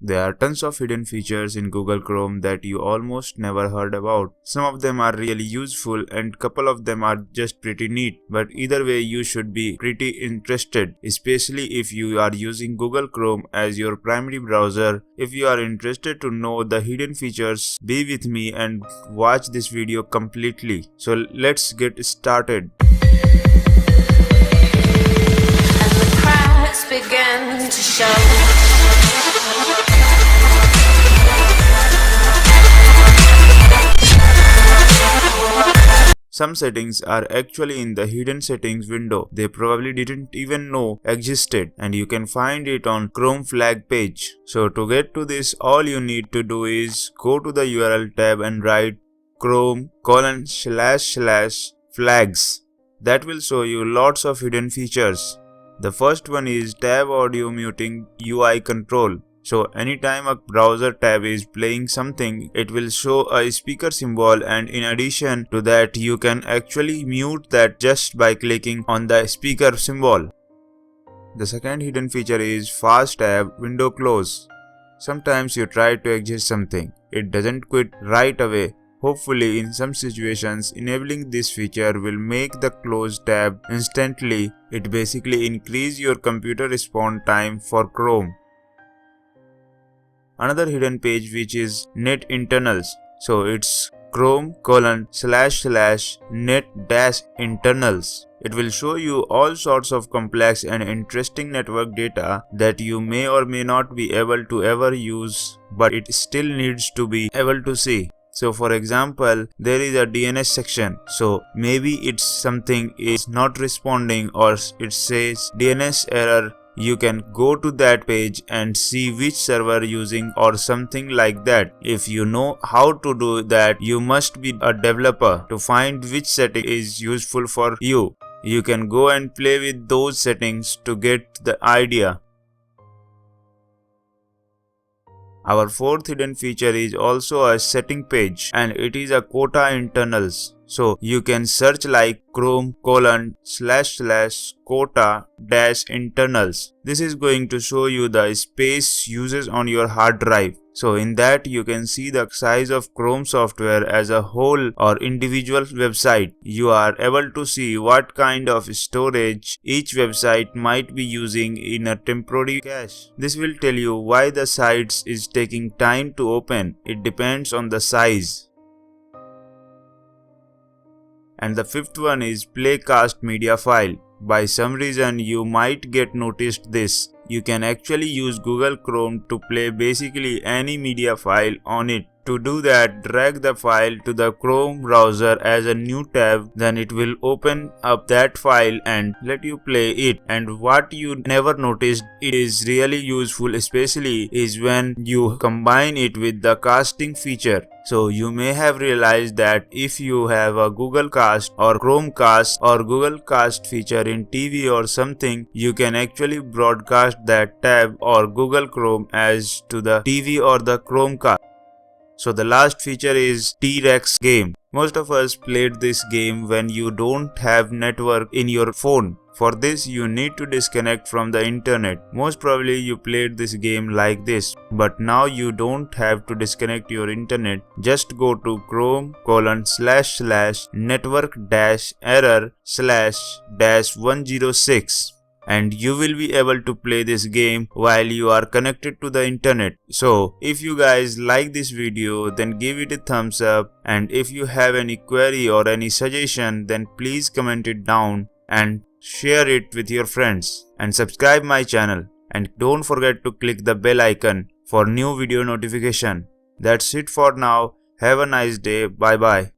There are tons of hidden features in Google Chrome that you almost never heard about. Some of them are really useful and couple of them are just pretty neat. But either way, you should be pretty interested, especially if you are using Google Chrome as your primary browser. If you are interested to know the hidden features, be with me and watch this video completely. So let's get started. And the cracks began to show. Some settings are actually in the hidden settings window. They probably didn't even know existed, and you can find it on Chrome flag page. So to get to this, all you need to do is go to the URL tab and write chrome://flags. That will show you lots of hidden features. The first one is tab audio muting UI control. So anytime a browser tab is playing something, it will show a speaker symbol, and in addition to that you can actually mute that just by clicking on the speaker symbol. The second hidden feature is fast tab window close. Sometimes you try to exit something, it doesn't quit right away. Hopefully in some situations, enabling this feature will make the close tab instantly. It basically increases your computer response time for Chrome. Another hidden page which is net internals. So it's chrome://net-internals. It will show you all sorts of complex and interesting network data that you may or may not be able to ever use, but it still needs to be able to see. So for example, there is a DNS section. So maybe it's something is not responding or it says DNS error. You can go to that page and see which server using or something like that. If you know how to do that, you must be a developer to find which setting is useful for you. You can go and play with those settings to get the idea. Our fourth hidden feature is also a setting page, and it is a quota internals. So you can search like chrome://quota-internals. This is going to show you the space uses on your hard drive. So in that you can see the size of Chrome software as a whole or individual website. You are able to see what kind of storage each website might be using in a temporary cache. This will tell you why the site is taking time to open. It depends on the size. And the fifth one is playcast media file. By some reason you might get noticed this. You can actually use Google Chrome to play basically any media file on it. To do that, drag the file to the Chrome browser as a new tab, then it will open up that file and let you play it. And what you never noticed it is really useful, especially is when you combine it with the casting feature. So you may have realized that if you have a Google Cast or Chromecast or Google Cast feature in TV or something, you can actually broadcast that tab or Google Chrome as to the TV or the Chromecast. So the last feature is T-Rex game. Most of us played this game when you don't have network in your phone. For this you need to disconnect from the internet. Most probably you played this game like this, but now you don't have to disconnect your internet. Just go to chrome://network-error/-106. and you will be able to play this game while you are connected to the internet. So if you guys like this video, then give it a thumbs up, and if you have any query or any suggestion, then please comment it down and share it with your friends, and subscribe my channel, and don't forget to click the bell icon for new video notification. That's it for now. Have a nice day. Bye bye.